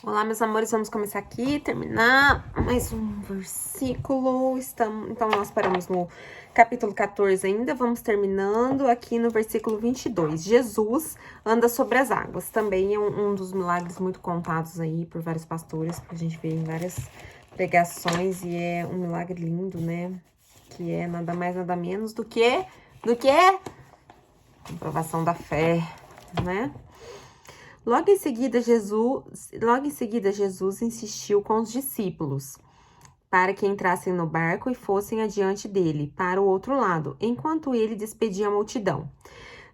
Olá, meus amores, vamos começar aqui, terminar mais um versículo. Então, nós paramos no capítulo 14 ainda, vamos terminando aqui no versículo 22. Jesus anda sobre as águas. Também é um dos milagres muito contados aí por vários pastores, que a gente vê em várias pregações, e é um milagre lindo, né? Que é nada mais, nada menos do que comprovação da fé, né? Logo em seguida, Jesus insistiu com os discípulos para que entrassem no barco e fossem adiante dele, para o outro lado, enquanto ele despedia a multidão.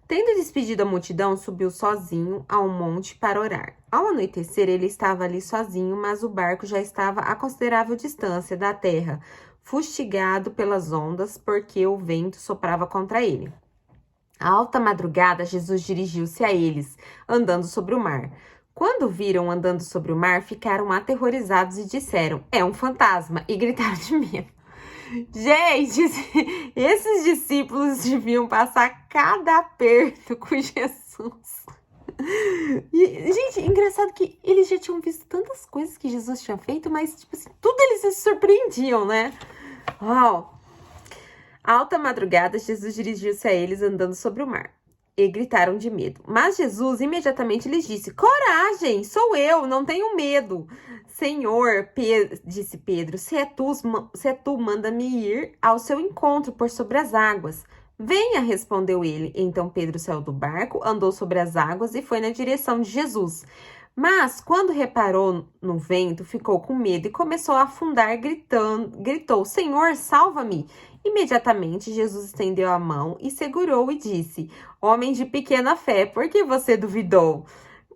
Tendo despedido a multidão, subiu sozinho ao monte para orar. Ao anoitecer, ele estava ali sozinho, mas o barco já estava a considerável distância da terra, fustigado pelas ondas, porque o vento soprava contra ele. À alta madrugada, Jesus dirigiu-se a eles, andando sobre o mar. Quando viram andando sobre o mar, ficaram aterrorizados e disseram: "É um fantasma!" e gritaram de medo. Gente, esses discípulos deviam passar cada aperto com Jesus. E, gente, engraçado que eles já tinham visto tantas coisas que Jesus tinha feito, mas, tipo assim, tudo eles se surpreendiam, né? Uau! Alta madrugada, Jesus dirigiu-se a eles andando sobre o mar. E gritaram de medo. Mas Jesus imediatamente lhes disse: "Coragem, sou eu, não tenham medo." "Senhor," disse Pedro, se é tu, manda-me ir ao seu encontro por sobre as águas." "Venha," respondeu ele. Então Pedro saiu do barco, andou sobre as águas e foi na direção de Jesus. Mas, quando reparou no vento, ficou com medo e começou a afundar, gritou: "Senhor, salva-me!" Imediatamente, Jesus estendeu a mão e segurou e disse: "Homem de pequena fé, por que você duvidou?"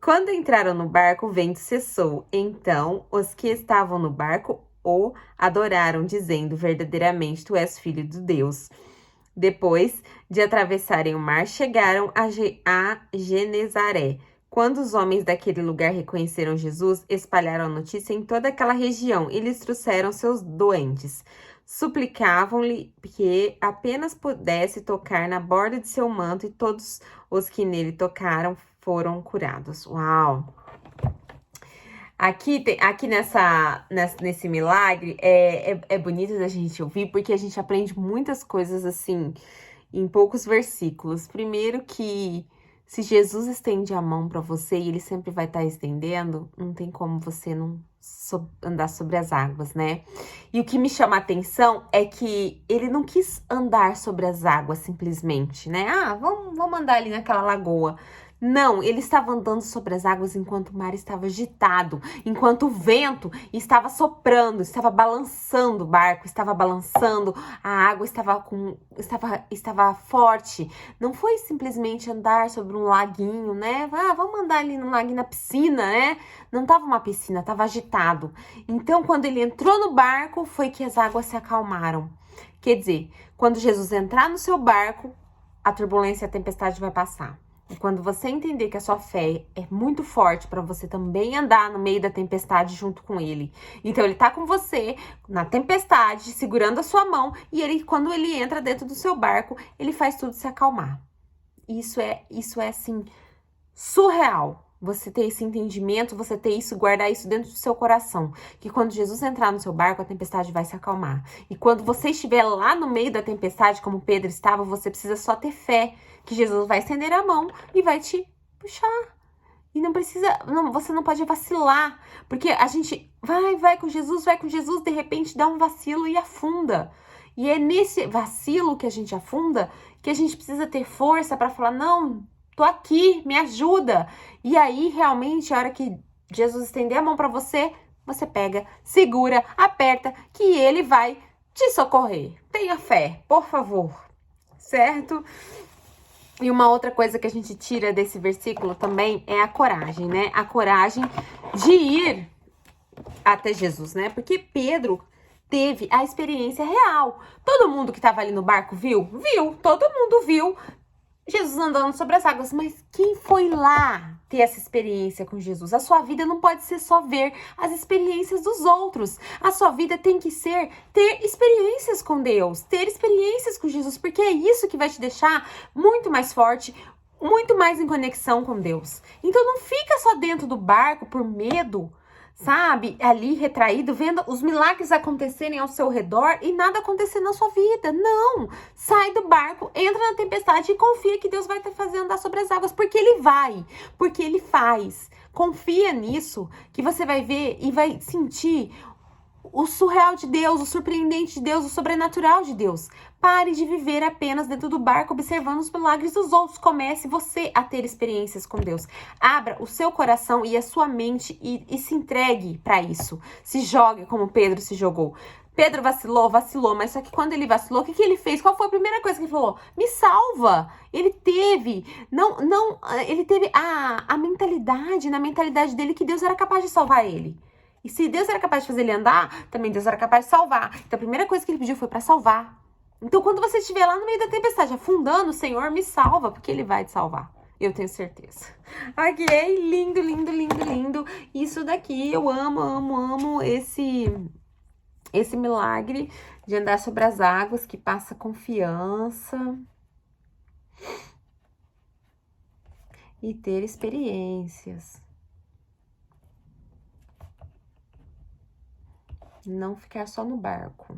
Quando entraram no barco, o vento cessou. Então, os que estavam no barco o adoraram, dizendo: "Verdadeiramente, tu és filho de Deus." Depois de atravessarem o mar, chegaram a Genezaré. Quando os homens daquele lugar reconheceram Jesus, espalharam a notícia em toda aquela região e lhes trouxeram seus doentes. Suplicavam-lhe que apenas pudesse tocar na borda de seu manto, e todos os que nele tocaram foram curados. Uau! Aqui nesse milagre é bonito da gente ouvir, porque a gente aprende muitas coisas assim em poucos versículos. Primeiro, que se Jesus estende a mão para você e ele sempre vai estar estendendo, não tem como você não andar sobre as águas, né? E o que me chama a atenção é que ele não quis andar sobre as águas simplesmente, né? Vamos andar ali naquela lagoa. Não, ele estava andando sobre as águas enquanto o mar estava agitado, enquanto o vento estava soprando, estava balançando o barco, estava balançando, a água estava forte. Não foi simplesmente andar sobre um laguinho, né? Vamos andar ali no laguinho, na piscina, né? Não estava uma piscina, estava agitado. Então, quando ele entrou no barco, foi que as águas se acalmaram. Quer dizer, quando Jesus entrar no seu barco, a turbulência e a tempestade vai passar. E quando você entender que a sua fé é muito forte para você também andar no meio da tempestade junto com ele. Então, ele tá com você na tempestade, segurando a sua mão, e quando ele entra dentro do seu barco, ele faz tudo se acalmar. Isso é assim, surreal. Você ter esse entendimento, você ter isso, guardar isso dentro do seu coração. Que quando Jesus entrar no seu barco, a tempestade vai se acalmar. E quando você estiver lá no meio da tempestade, como Pedro estava, você precisa só ter fé que Jesus vai estender a mão e vai te puxar. E você não pode vacilar. Porque a gente vai com Jesus, de repente dá um vacilo e afunda. E é nesse vacilo que a gente afunda que a gente precisa ter força para falar: "Não, tô aqui, me ajuda." E aí, realmente, a hora que Jesus estender a mão para você, você pega, segura, aperta, que ele vai te socorrer. Tenha fé, por favor. Certo? E uma outra coisa que a gente tira desse versículo também é a coragem, né? A coragem de ir até Jesus, né? Porque Pedro teve a experiência real. Todo mundo que estava ali no barco viu? Viu, todo mundo viu Jesus andando sobre as águas, mas quem foi lá ter essa experiência com Jesus? A sua vida não pode ser só ver as experiências dos outros. A sua vida tem que ser ter experiências com Deus, ter experiências com Jesus, porque é isso que vai te deixar muito mais forte, muito mais em conexão com Deus. Então não fica só dentro do barco por medo, sabe, ali retraído, vendo os milagres acontecerem ao seu redor e nada acontecer na sua vida. Não! Sai do barco, entra na tempestade e confia que Deus vai te fazer andar sobre as águas, porque Ele vai, porque Ele faz. Confia nisso, que você vai ver e vai sentir o surreal de Deus, o surpreendente de Deus, o sobrenatural de Deus. Pare de viver apenas dentro do barco, observando os milagres dos outros. Comece você a ter experiências com Deus. Abra o seu coração e a sua mente e se entregue para isso. Se jogue como Pedro se jogou. Pedro vacilou, mas só que quando ele vacilou, o que ele fez? Qual foi a primeira coisa que ele falou? Me salva! Ele teve, ele teve a mentalidade, na mentalidade dele, que Deus era capaz de salvar ele. E se Deus era capaz de fazer ele andar, também Deus era capaz de salvar. Então a primeira coisa que ele pediu foi para salvar. Então quando você estiver lá no meio da tempestade afundando, o Senhor me salva, porque Ele vai te salvar. Eu tenho certeza. Ok? Lindo, lindo, lindo, lindo. Isso daqui eu amo esse milagre de andar sobre as águas, que passa confiança e ter experiências. Não ficar só no barco,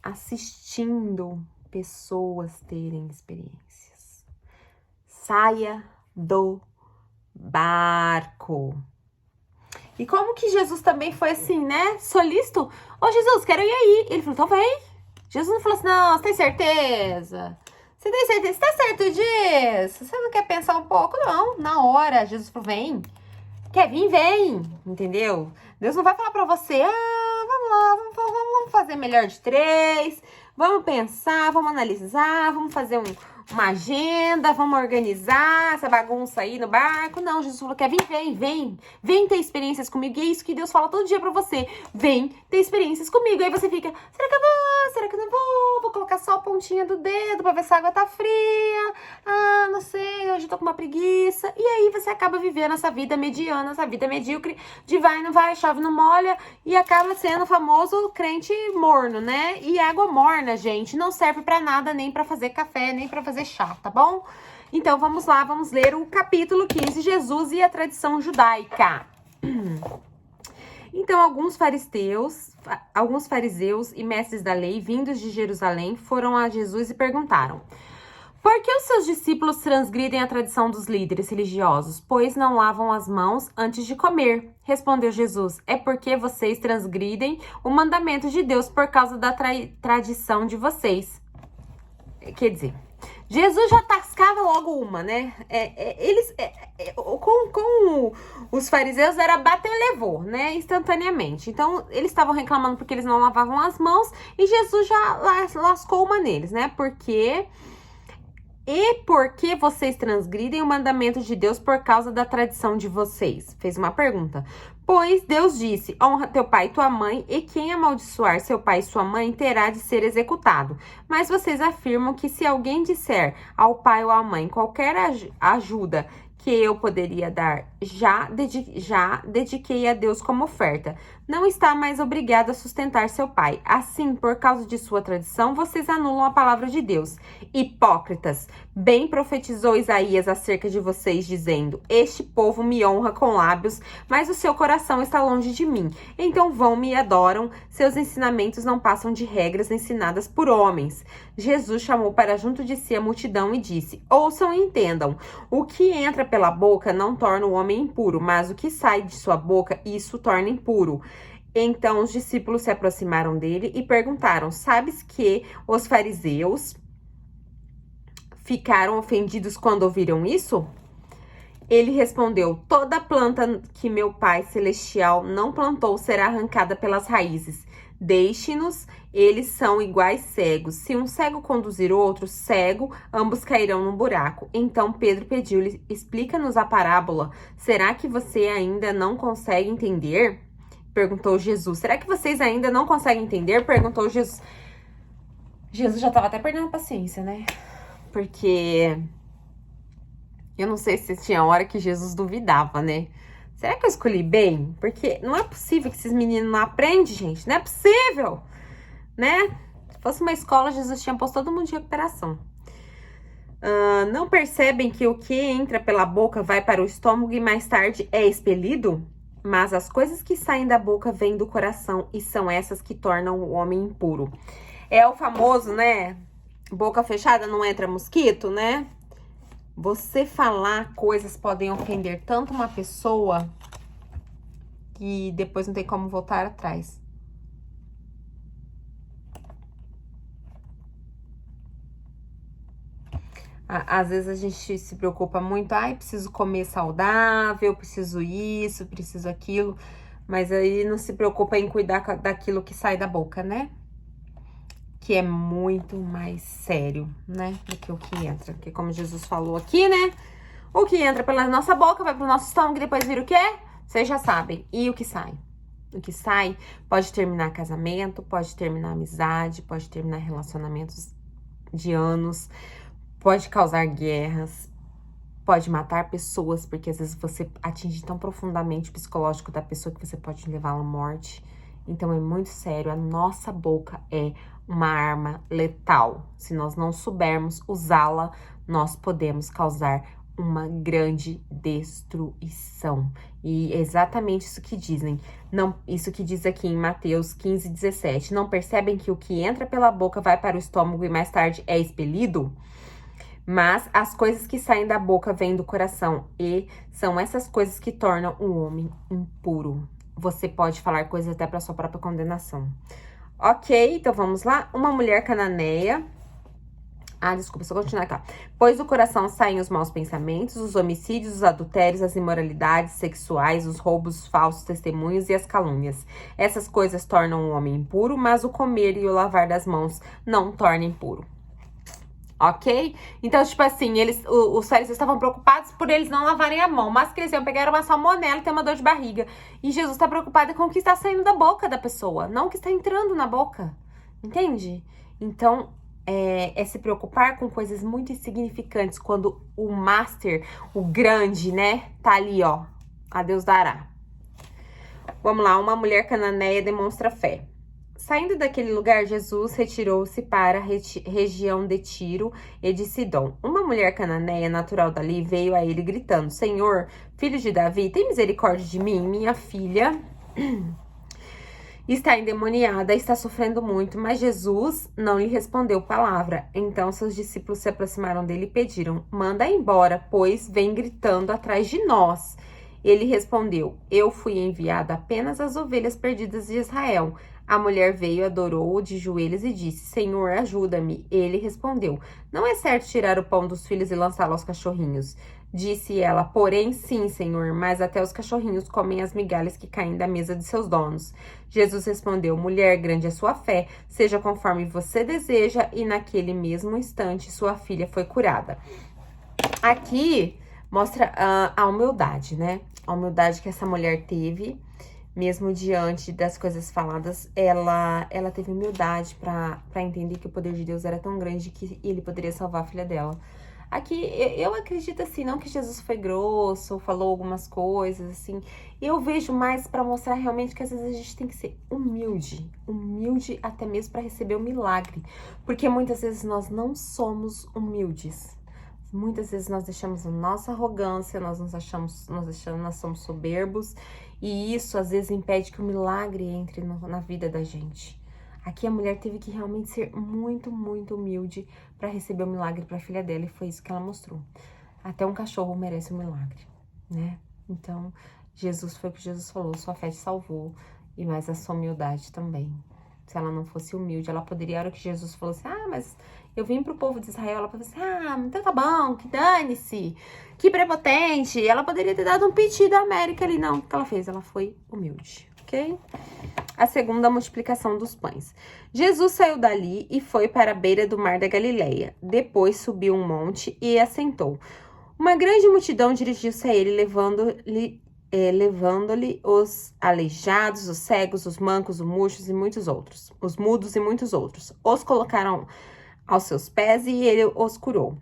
assistindo pessoas terem experiências. Saia do barco. E como que Jesus também foi assim, né? Solícito. Ô, Jesus, quero ir aí. Ele falou, então vem. Jesus não falou assim, não, você tem certeza? Você tem certeza? Você tá certo disso? Você não quer pensar um pouco? Não, na hora. Jesus falou, vem. Quer vir? Vem, entendeu? Deus não vai falar pra você, vamos lá, vamos fazer melhor de 3, vamos pensar, vamos analisar, vamos fazer uma agenda, vamos organizar essa bagunça aí no barco. Não, Jesus falou, quer vir? Vem ter experiências comigo. E é isso que Deus fala todo dia pra você. Vem ter experiências comigo. Aí você fica, será que eu vou? Será que eu não vou? Vou colocar só a pontinha do dedo pra ver se a água tá fria. Não sei, hoje eu tô com uma preguiça. E aí você acaba vivendo essa vida mediana, essa vida medíocre, de vai, não vai, chove, não molha, e acaba sendo o famoso crente morno, né? E água morna, gente, não serve pra nada, nem pra fazer café, nem pra fazer chá, tá bom? Então, vamos lá, vamos ler o capítulo 15, Jesus e a tradição judaica. Então, alguns fariseus e mestres da lei, vindos de Jerusalém, foram a Jesus e perguntaram: por que os seus discípulos transgridem a tradição dos líderes religiosos, pois não lavam as mãos antes de comer? Respondeu Jesus: é porque vocês transgridem o mandamento de Deus por causa da tradição de vocês. Quer dizer, Jesus já tascava logo uma, né? Com os fariseus era bater e levou, né? Instantaneamente. Então, eles estavam reclamando porque eles não lavavam as mãos e Jesus já lascou uma neles, né? Porque vocês transgridem o mandamento de Deus por causa da tradição de vocês? Fez uma pergunta. Pois Deus disse, honra teu pai e tua mãe, e quem amaldiçoar seu pai e sua mãe terá de ser executado. Mas vocês afirmam que se alguém disser ao pai ou à mãe qualquer ajuda que eu poderia dar, já dediquei a Deus como oferta. Não está mais obrigado a sustentar seu pai. Assim, por causa de sua tradição, vocês anulam a palavra de Deus. Hipócritas, bem profetizou Isaías acerca de vocês, dizendo: este povo me honra com lábios, mas o seu coração está longe de mim. Então vão-me e adoram. Seus ensinamentos não passam de regras ensinadas por homens. Jesus chamou para junto de si a multidão e disse: ouçam e entendam. O que entra pela boca não torna o homem impuro, mas o que sai de sua boca, isso torna impuro. Então os discípulos se aproximaram dele e perguntaram: sabes que os fariseus ficaram ofendidos quando ouviram isso? Ele respondeu: toda planta que meu Pai Celestial não plantou será arrancada pelas raízes. Deixe-nos, eles são iguais cegos. Se um cego conduzir outro cego, ambos cairão num buraco. Então Pedro pediu-lhe: explica-nos a parábola. Será que você ainda não consegue entender? Perguntou Jesus. Será que vocês ainda não conseguem entender? Perguntou Jesus. Jesus já estava até perdendo a paciência, né? Porque eu não sei se tinha hora que Jesus duvidava, né? Será que eu escolhi bem? Porque não é possível que esses meninos não aprendem, gente. Não é possível, né? Se fosse uma escola, Jesus tinha posto todo mundo de recuperação. Não percebem que o que entra pela boca vai para o estômago e mais tarde é expelido? Mas as coisas que saem da boca vêm do coração e são essas que tornam o homem impuro. É o famoso, né? Boca fechada não entra mosquito, né? Você falar coisas podem ofender tanto uma pessoa que depois não tem como voltar atrás. Às vezes a gente se preocupa muito, preciso comer saudável, preciso isso, preciso aquilo, mas aí não se preocupa em cuidar daquilo que sai da boca, né? Que é muito mais sério, né? Do que o que entra. Porque como Jesus falou aqui, né? O que entra pela nossa boca vai pro nosso estômago e depois vira o quê? Vocês já sabem. E o que sai? O que sai pode terminar casamento, pode terminar amizade, pode terminar relacionamentos de anos, pode causar guerras, pode matar pessoas, porque às vezes você atinge tão profundamente o psicológico da pessoa que você pode levá-la à morte. Então é muito sério, a nossa boca é uma arma letal. Se nós não soubermos usá-la, nós podemos causar uma grande destruição. E é exatamente isso que dizem. Não, isso que diz aqui em Mateus 15:17. Não percebem que o que entra pela boca vai para o estômago e mais tarde é expelido? Mas as coisas que saem da boca vêm do coração, e são essas coisas que tornam o homem impuro. Você pode falar coisas até para sua própria condenação. Ok, então vamos lá. Uma mulher cananeia. Desculpa, só continuar aqui. Pois do coração saem os maus pensamentos, os homicídios, os adultérios, as imoralidades sexuais, os roubos, os falsos testemunhos e as calúnias. Essas coisas tornam o homem impuro, mas o comer e o lavar das mãos não torna impuro. Ok? Então, tipo assim, os fariseus estavam preocupados por eles não lavarem a mão, mas que eles iam pegar uma salmonela e ter uma dor de barriga. E Jesus está preocupado com o que está saindo da boca da pessoa, não o que está entrando na boca. Entende? Então, é se preocupar com coisas muito insignificantes quando o master, o grande, né, tá ali, ó. A Deus dará. Vamos lá, uma mulher cananeia demonstra fé. Saindo daquele lugar, Jesus retirou-se para a região de Tiro e de Sidom. Uma mulher cananeia natural dali veio a ele gritando: Senhor, filho de Davi, tem misericórdia de mim? Minha filha está endemoniada, está sofrendo muito. Mas Jesus não lhe respondeu palavra. Então seus discípulos se aproximaram dele e pediram: manda embora, pois vem gritando atrás de nós. Ele respondeu: eu fui enviado apenas às ovelhas perdidas de Israel. A mulher veio, adorou-o de joelhos e disse: Senhor, ajuda-me. Ele respondeu: não é certo tirar o pão dos filhos e lançá-lo aos cachorrinhos. Disse ela: porém, sim, Senhor, mas até os cachorrinhos comem as migalhas que caem da mesa de seus donos. Jesus respondeu: mulher, grande é sua fé, seja conforme você deseja. E naquele mesmo instante, sua filha foi curada. Aqui mostra a humildade, né? A humildade que essa mulher teve. Mesmo diante das coisas faladas, ela teve humildade para entender que o poder de Deus era tão grande que ele poderia salvar a filha dela. Aqui, eu acredito assim, não que Jesus foi grosso ou falou algumas coisas, assim. Eu vejo mais para mostrar realmente que às vezes a gente tem que ser humilde. Humilde até mesmo para receber o milagre. Porque muitas vezes nós não somos humildes. Muitas vezes nós deixamos a nossa arrogância, nós somos soberbos. E isso, às vezes, impede que o milagre entre na vida da gente. Aqui a mulher teve que realmente ser muito, muito humilde para receber o milagre para a filha dela. E foi isso que ela mostrou. Até um cachorro merece um milagre, né? Então, foi o que Jesus falou. Sua fé te salvou. E mais a sua humildade também. Se ela não fosse humilde, ela poderia, a hora que Jesus falou assim, mas eu vim pro povo de Israel, ela falou assim, então tá bom, que dane-se, que prepotente. Ela poderia ter dado um piti da América ali, não. O que ela fez? Ela foi humilde, ok? A segunda multiplicação dos pães. Jesus saiu dali e foi para a beira do mar da Galileia. Depois subiu um monte e assentou. Uma grande multidão dirigiu-se a ele, levando-lhe os aleijados, os cegos, os mancos, os murchos e muitos outros. Os mudos e muitos outros. Os colocaram aos seus pés e ele os curou.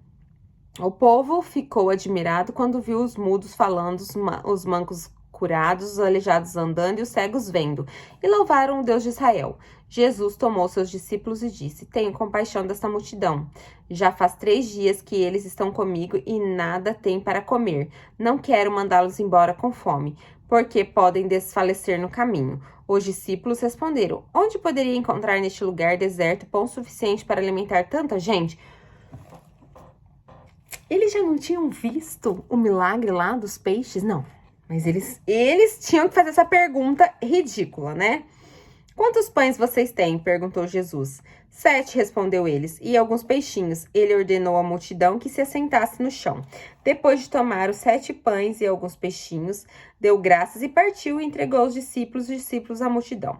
O povo ficou admirado quando viu os mudos falando, os mancos curados, os aleijados andando e os cegos vendo, e louvaram o Deus de Israel. Jesus tomou seus discípulos e disse: Tenho compaixão desta multidão. Já faz 3 dias que eles estão comigo e nada têm para comer. Não quero mandá-los embora com fome, porque podem desfalecer no caminho. Os discípulos responderam: Onde poderia encontrar neste lugar deserto pão suficiente para alimentar tanta gente? Eles já não tinham visto o milagre lá dos peixes? Não. Mas eles tinham que fazer essa pergunta ridícula, né? Quantos pães vocês têm? Perguntou Jesus. 7, respondeu eles, e alguns peixinhos. Ele ordenou à multidão que se assentasse no chão. Depois de tomar os 7 pães e alguns peixinhos, deu graças e partiu e entregou aos discípulos, os discípulos à multidão.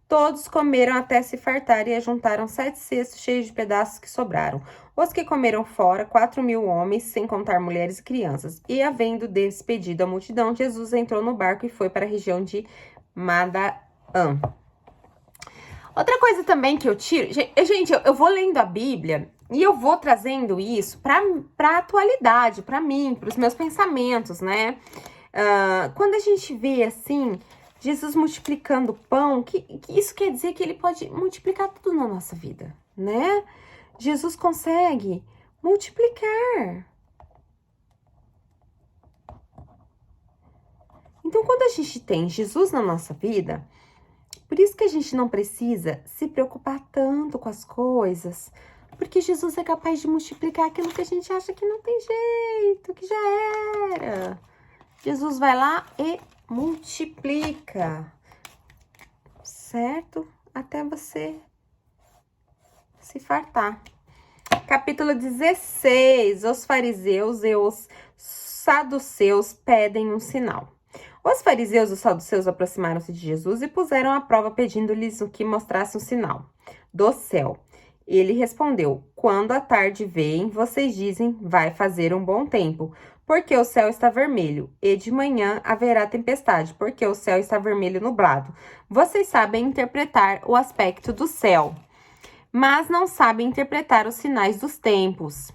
Todos comeram até se fartar e ajuntaram 7 cestos cheios de pedaços que sobraram. Os que comeram fora, 4.000 homens, sem contar mulheres e crianças. E, havendo despedido a multidão, Jesus entrou no barco e foi para a região de Madaã. Outra coisa também que eu tiro... Gente, eu vou lendo a Bíblia e eu vou trazendo isso para atualidade, para mim, para os meus pensamentos, né? Quando a gente vê, assim, Jesus multiplicando pão, que isso quer dizer que ele pode multiplicar tudo na nossa vida, né? Jesus consegue multiplicar. Então, quando a gente tem Jesus na nossa vida, por isso que a gente não precisa se preocupar tanto com as coisas, porque Jesus é capaz de multiplicar aquilo que a gente acha que não tem jeito, que já era. Jesus vai lá e multiplica, certo? Até você se fartar. Capítulo 16. Os fariseus e os saduceus pedem um sinal. Os fariseus e os saduceus aproximaram-se de Jesus e puseram à prova, pedindo-lhes o que mostrasse um sinal do céu. Ele respondeu: Quando a tarde vem, vocês dizem, vai fazer um bom tempo, porque o céu está vermelho, e de manhã haverá tempestade, porque o céu está vermelho nublado. Vocês sabem interpretar o aspecto do céu, mas não sabem interpretar os sinais dos tempos.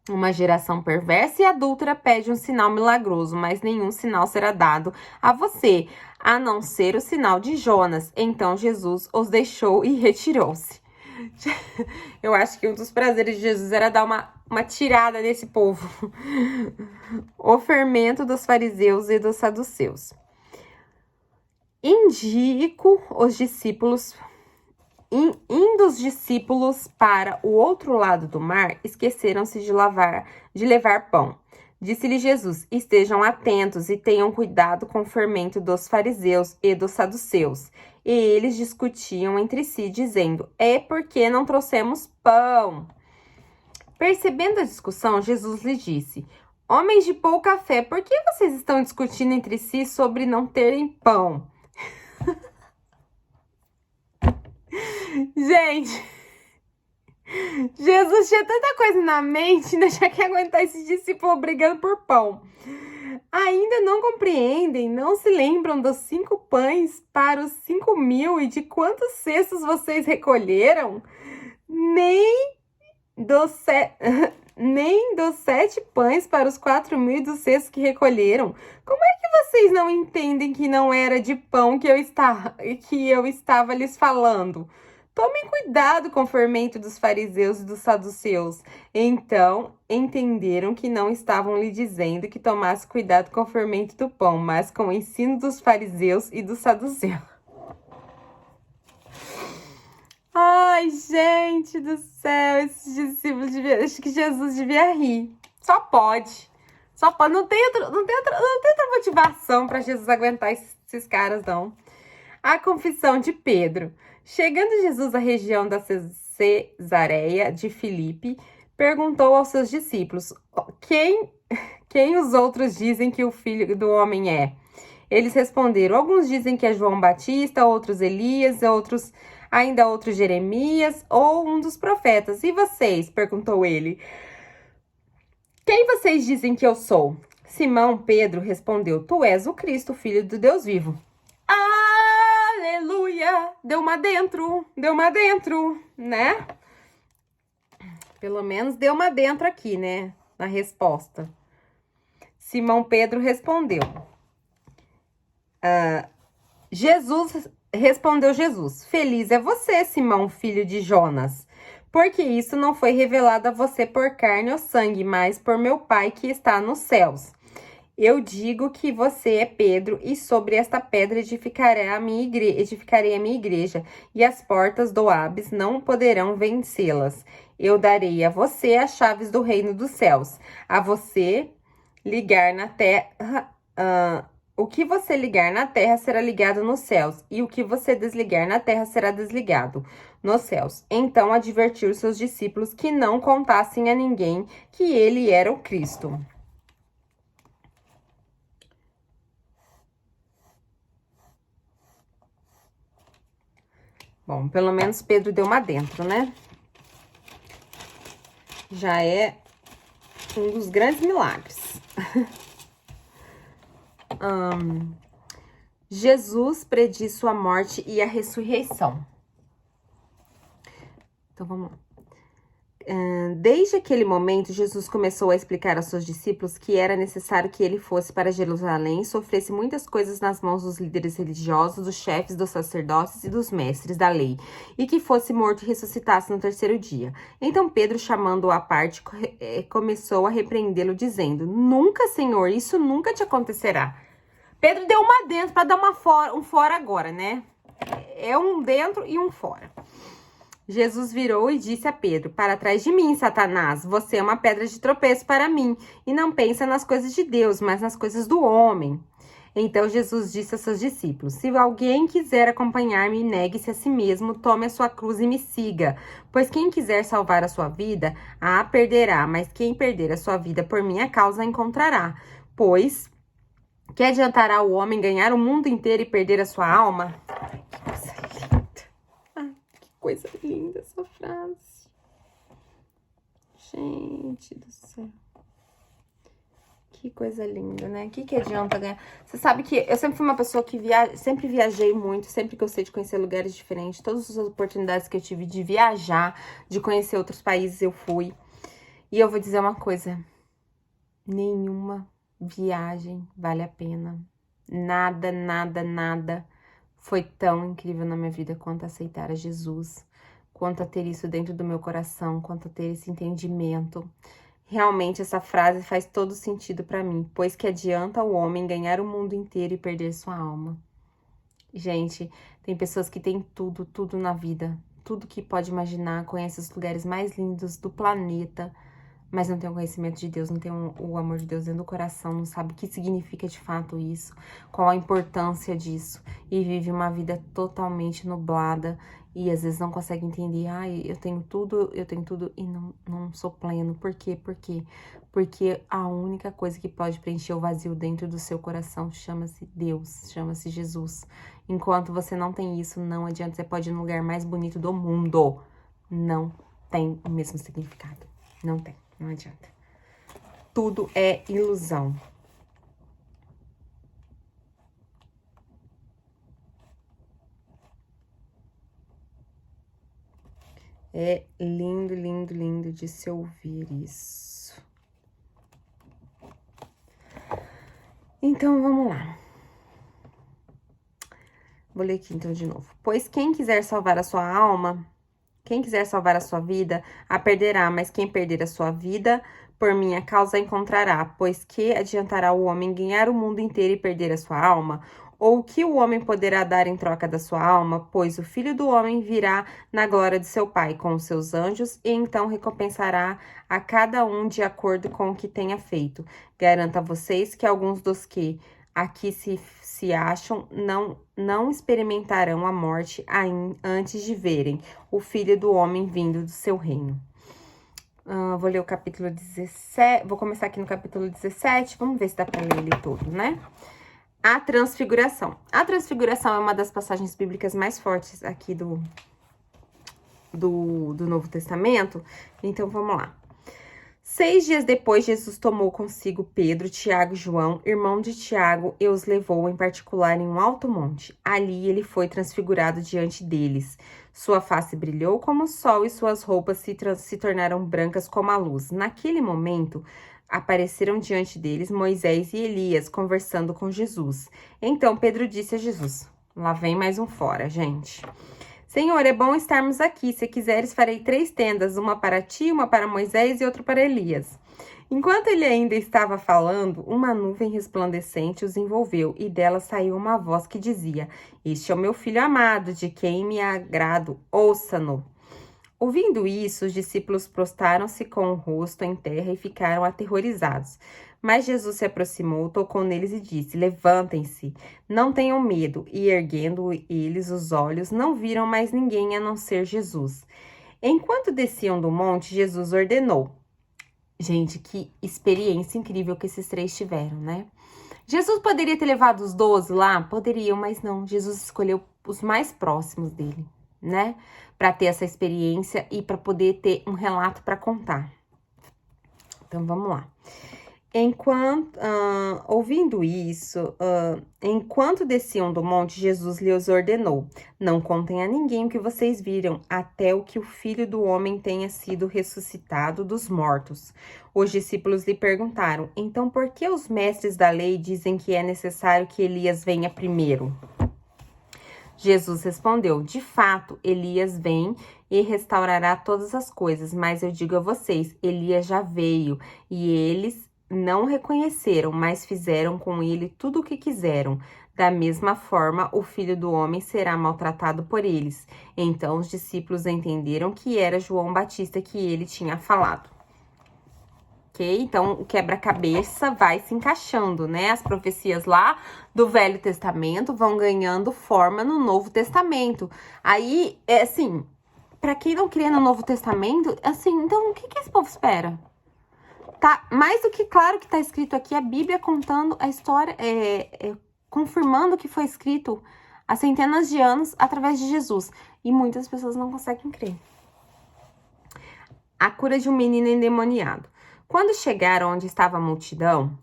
Uma geração perversa e adúltera pede um sinal milagroso, mas nenhum sinal será dado a você, a não ser o sinal de Jonas. Então Jesus os deixou e retirou-se. Eu acho que um dos prazeres de Jesus era dar uma tirada nesse povo. O fermento dos fariseus e dos saduceus. Indo os discípulos para o outro lado do mar, esqueceram-se de levar pão. Disse-lhe Jesus: Estejam atentos e tenham cuidado com o fermento dos fariseus e dos saduceus. E eles discutiam entre si, dizendo: É porque não trouxemos pão. Percebendo a discussão, Jesus lhes disse: Homens de pouca fé, por que vocês estão discutindo entre si sobre não terem pão? Gente, Jesus tinha tanta coisa na mente, ainda já quer aguentar esses discípulos brigando por pão. Ainda não compreendem, não se lembram dos 5 pães para os 5.000 e de quantos cestos vocês recolheram? Nem dos 7 pães para os 4.000 e dos cestos que recolheram. Como é que vocês não entendem que não era de pão que eu estava lhes falando? Tomem cuidado com o fermento dos fariseus e dos saduceus. Então, entenderam que não estavam lhe dizendo que tomasse cuidado com o fermento do pão, mas com o ensino dos fariseus e dos saduceus. Ai, gente do céu, esses discípulos acho que Jesus devia rir. Só pode. Não tem outra motivação para Jesus aguentar esses caras, não. A confissão de Pedro. Chegando Jesus à região da Cesareia de Filipe, perguntou aos seus discípulos: quem os outros dizem que o Filho do Homem é? Eles responderam: alguns dizem que é João Batista, outros Elias, outros Jeremias ou um dos profetas. E vocês? Perguntou ele. Quem vocês dizem que eu sou? Simão Pedro respondeu: Tu és o Cristo, filho do Deus vivo. Aleluia! Deu uma dentro, né? Pelo menos deu uma dentro aqui, né? Na resposta. Simão Pedro respondeu: Respondeu Jesus: Feliz é você, Simão, filho de Jonas, porque isso não foi revelado a você por carne ou sangue, mas por meu Pai que está nos céus. Eu digo que você é Pedro, e sobre esta pedra edificarei a minha igreja, e as portas do Hades não poderão vencê-las. Eu darei a você as chaves do reino dos céus. A você ligar na terra, o que você ligar na terra será ligado nos céus, e o que você desligar na terra será desligado nos céus. Então advertiu seus discípulos que não contassem a ninguém que ele era o Cristo. Bom, pelo menos Pedro deu uma dentro, né? Já é um dos grandes milagres. Jesus prediz sua morte e a ressurreição. Então, vamos lá. Desde aquele momento, Jesus começou a explicar aos seus discípulos que era necessário que ele fosse para Jerusalém, sofresse muitas coisas nas mãos dos líderes religiosos, dos chefes, dos sacerdotes e dos mestres da lei, e que fosse morto e ressuscitasse no terceiro dia. Então Pedro, chamando-o à parte, começou a repreendê-lo, dizendo: Nunca, Senhor, isso nunca te acontecerá. Pedro deu uma dentro para dar um fora agora, né? É um dentro e um fora. Jesus virou e disse a Pedro: Para trás de mim, Satanás, você é uma pedra de tropeço para mim, e não pensa nas coisas de Deus, mas nas coisas do homem. Então Jesus disse a seus discípulos: Se alguém quiser acompanhar-me, negue-se a si mesmo, tome a sua cruz e me siga. Pois quem quiser salvar a sua vida, a perderá, mas quem perder a sua vida por minha causa, a encontrará. Pois que adiantará o homem ganhar o mundo inteiro e perder a sua alma? Coisa linda essa frase. Gente do céu. Que coisa linda, né? O que adianta ganhar? Você sabe que eu sempre fui uma pessoa que sempre viajei muito, sempre gostei de conhecer lugares diferentes. Todas as oportunidades que eu tive de viajar, de conhecer outros países, eu fui. E eu vou dizer uma coisa: nenhuma viagem vale a pena. Nada, nada, nada foi tão incrível na minha vida quanto aceitar a Jesus, quanto a ter isso dentro do meu coração, quanto a ter esse entendimento. Realmente essa frase faz todo sentido para mim, pois que adianta o homem ganhar o mundo inteiro e perder sua alma. Gente, tem pessoas que têm tudo, tudo na vida, tudo que pode imaginar, conhece os lugares mais lindos do planeta, mas não tem o conhecimento de Deus, não tem o amor de Deus dentro do coração, não sabe o que significa de fato isso, qual a importância disso, e vive uma vida totalmente nublada, e às vezes não consegue entender: eu tenho tudo, e não sou pleno. Por quê? Porque a única coisa que pode preencher o vazio dentro do seu coração chama-se Deus, chama-se Jesus. Enquanto você não tem isso, não adianta, você pode ir no lugar mais bonito do mundo, não tem o mesmo significado, não tem. Não adianta. Tudo é ilusão. É lindo, lindo, lindo de se ouvir isso. Então, vamos lá. Vou ler aqui então de novo. Pois quem quiser salvar a sua alma, quem quiser salvar a sua vida, a perderá, mas quem perder a sua vida, por minha causa, a encontrará. Pois que adiantará o homem ganhar o mundo inteiro e perder a sua alma? Ou o que o homem poderá dar em troca da sua alma? Pois o Filho do Homem virá na glória de seu Pai com os seus anjos, e então recompensará a cada um de acordo com o que tenha feito. Garanto a vocês que alguns dos que aqui se acham não experimentarão a morte antes de verem o Filho do Homem vindo do seu reino. Vou ler o capítulo 17, vou começar aqui no capítulo 17, vamos ver se dá para ler ele todo, né? A transfiguração. A transfiguração é uma das passagens bíblicas mais fortes aqui do Novo Testamento, então vamos lá. 6 dias depois, Jesus tomou consigo Pedro, Tiago e João, irmão de Tiago, e os levou em particular em um alto monte. Ali ele foi transfigurado diante deles. Sua face brilhou como o sol e suas roupas se tornaram brancas como a luz. Naquele momento, apareceram diante deles Moisés e Elias conversando com Jesus. Então Pedro disse a Jesus: lá vem mais um fora, gente. Senhor, é bom estarmos aqui. Se quiseres, farei 3 tendas, uma para ti, uma para Moisés e outra para Elias. Enquanto ele ainda estava falando, uma nuvem resplandecente os envolveu, e dela saiu uma voz que dizia: este é o meu filho amado, de quem me agrado, ouça-no. Ouvindo isso, os discípulos prostraram-se com o rosto em terra e ficaram aterrorizados. Mas Jesus se aproximou, tocou neles e disse: levantem-se, não tenham medo. E erguendo eles os olhos, não viram mais ninguém a não ser Jesus. Enquanto desciam do monte, Jesus ordenou. Gente, que experiência incrível que esses 3 tiveram, né? Jesus poderia ter levado os 12 lá? Poderiam, mas não. Jesus escolheu os mais próximos dele, né? Para ter essa experiência e para poder ter um relato para contar. Então, vamos lá. Ouvindo isso, enquanto desciam do monte, Jesus lhes ordenou: não contem a ninguém o que vocês viram, até o que o Filho do Homem tenha sido ressuscitado dos mortos. Os discípulos lhe perguntaram: então por que os mestres da lei dizem que é necessário que Elias venha primeiro? Jesus respondeu: de fato, Elias vem e restaurará todas as coisas, mas eu digo a vocês, Elias já veio, e eles não reconheceram, mas fizeram com ele tudo o que quiseram. Da mesma forma, o Filho do Homem será maltratado por eles. Então os discípulos entenderam que era João Batista que ele tinha falado. Ok? Então, o quebra-cabeça vai se encaixando, né? As profecias lá do Velho Testamento vão ganhando forma no Novo Testamento. Aí, é assim, para quem não crê no Novo Testamento, assim, então o que esse povo espera? Tá mais do que claro que tá escrito aqui a Bíblia contando a história, confirmando o que foi escrito há centenas de anos através de Jesus. E muitas pessoas não conseguem crer. A cura de um menino endemoniado. Quando chegaram onde estava a multidão,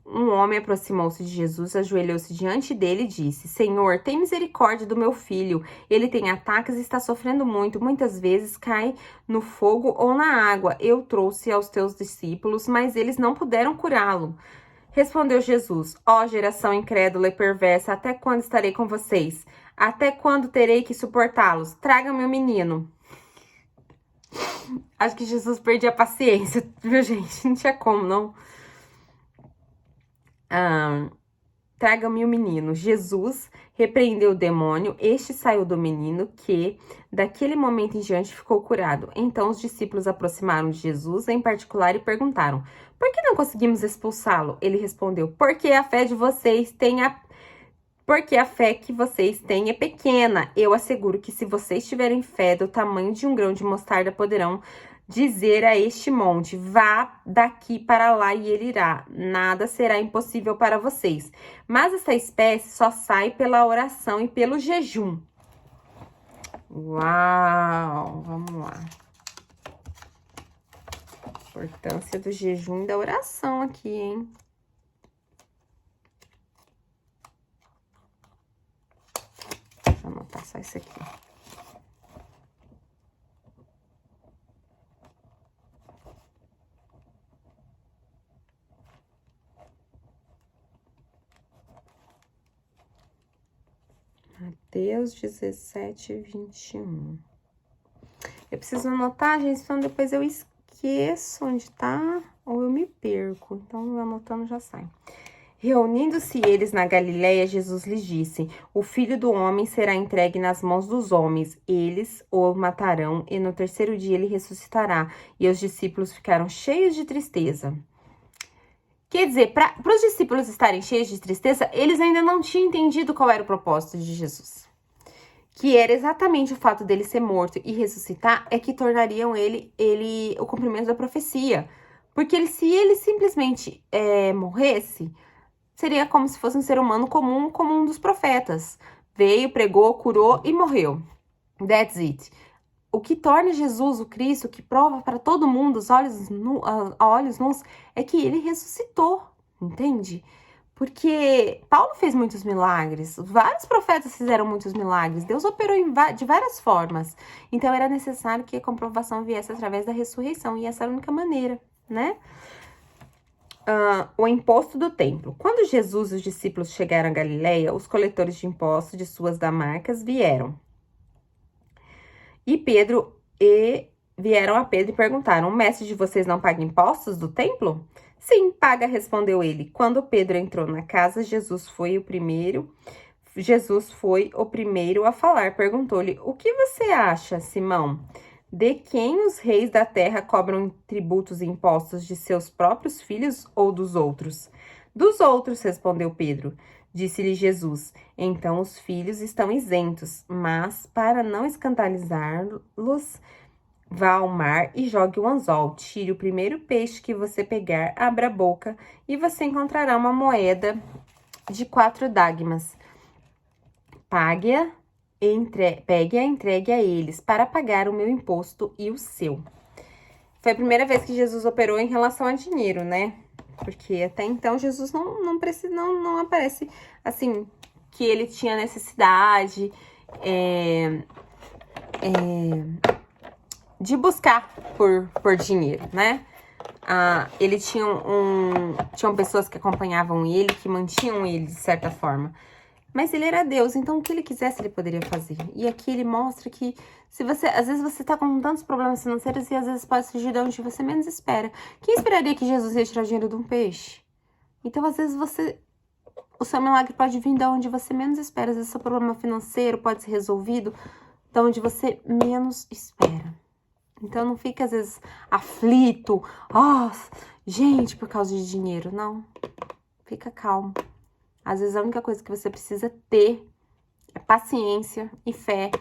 um homem aproximou-se de Jesus, ajoelhou-se diante dele e disse: Senhor, tem misericórdia do meu filho. Ele tem ataques e está sofrendo muito. Muitas vezes cai no fogo ou na água. Eu trouxe aos teus discípulos, mas eles não puderam curá-lo. Respondeu Jesus: ó geração incrédula e perversa, até quando estarei com vocês? Até quando terei que suportá-los? Traga-me o menino. Acho que Jesus perdia a paciência, viu, gente? Não tinha como, não. Traga-me o menino. Jesus repreendeu o demônio. Este saiu do menino, que daquele momento em diante ficou curado. Então os discípulos aproximaram de Jesus, em particular, e perguntaram: por que não conseguimos expulsá-lo? Ele respondeu: porque a fé que vocês têm é pequena. Eu asseguro que se vocês tiverem fé do tamanho de um grão de mostarda, poderão dizer a este monte: vá daqui para lá, e ele irá. Nada será impossível para vocês. Mas essa espécie só sai pela oração e pelo jejum. Uau! Vamos lá. Importância do jejum e da oração aqui, hein? Deixa eu anotar só isso aqui. Mateus 17, 21. Eu preciso anotar, gente, senão depois eu esqueço onde tá ou eu me perco. Então, anotando já sai. Reunindo-se eles na Galileia, Jesus lhes disse: o Filho do Homem será entregue nas mãos dos homens. Eles o matarão e no terceiro dia ele ressuscitará. E os discípulos ficaram cheios de tristeza. Quer dizer, para os discípulos estarem cheios de tristeza, eles ainda não tinham entendido qual era o propósito de Jesus. Que era exatamente o fato dele ser morto e ressuscitar é que tornariam ele o cumprimento da profecia. Porque se ele simplesmente morresse, seria como se fosse um ser humano comum, como um dos profetas. Veio, pregou, curou e morreu. That's it. O que torna Jesus o Cristo, que prova para todo mundo, os olhos nus, é que ele ressuscitou, entende? Porque Paulo fez muitos milagres, vários profetas fizeram muitos milagres, Deus operou de várias formas. Então era necessário que a comprovação viesse através da ressurreição, e essa era a única maneira, né? o imposto do templo. Quando Jesus e os discípulos chegaram a Galileia, os coletores de impostos de suas damarcas vieram a Pedro e perguntaram: o mestre de vocês não paga impostos do templo? Sim, paga, respondeu ele. Quando Pedro entrou na casa, Jesus foi o primeiro a falar. Perguntou-lhe: o que você acha, Simão? De quem os reis da terra cobram tributos e impostos, de seus próprios filhos ou dos outros? Dos outros, respondeu Pedro. Disse-lhe Jesus: então os filhos estão isentos, mas para não escandalizá-los, vá ao mar e jogue o anzol. Tire o primeiro peixe que você pegar, abra a boca e você encontrará uma moeda de 4 dracmas. Pegue-a e entregue a eles para pagar o meu imposto e o seu. Foi a primeira vez que Jesus operou em relação a dinheiro, né? Porque até então Jesus não aparece assim que ele tinha necessidade de buscar por dinheiro, né? Ele tinham pessoas que acompanhavam ele, que mantinham ele de certa forma. Mas ele era Deus, então o que ele quisesse ele poderia fazer. E aqui ele mostra que às vezes você tá com tantos problemas financeiros e às vezes pode surgir de onde você menos espera. Quem esperaria que Jesus ia tirar dinheiro de um peixe? Então às vezes o seu milagre pode vir de onde você menos espera. Às vezes seu problema financeiro pode ser resolvido de onde você menos espera. Então não fica às vezes aflito, gente, por causa de dinheiro. Não, fica calmo. Às vezes a única coisa que você precisa ter é paciência e fé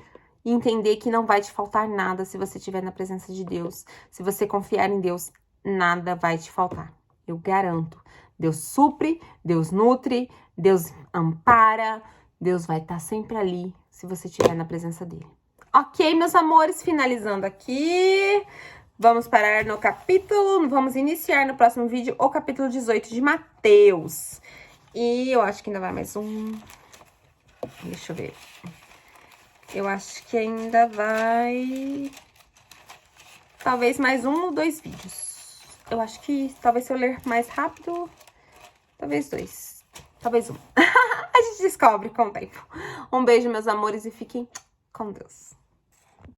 e entender que não vai te faltar nada se você estiver na presença de Deus. Se você confiar em Deus, nada vai te faltar. Eu garanto. Deus supre, Deus nutre, Deus ampara, Deus vai estar sempre ali se você estiver na presença dele. Ok, meus amores, finalizando aqui. Vamos parar no capítulo, vamos iniciar no próximo vídeo o capítulo 18 de Mateus. E eu acho que ainda vai mais um. Deixa eu ver. Eu acho que ainda vai. Talvez mais 1 ou 2 vídeos. Eu acho que talvez se eu ler mais rápido. Talvez 2. Talvez 1. A gente descobre com o tempo. Um beijo, meus amores, e fiquem com Deus.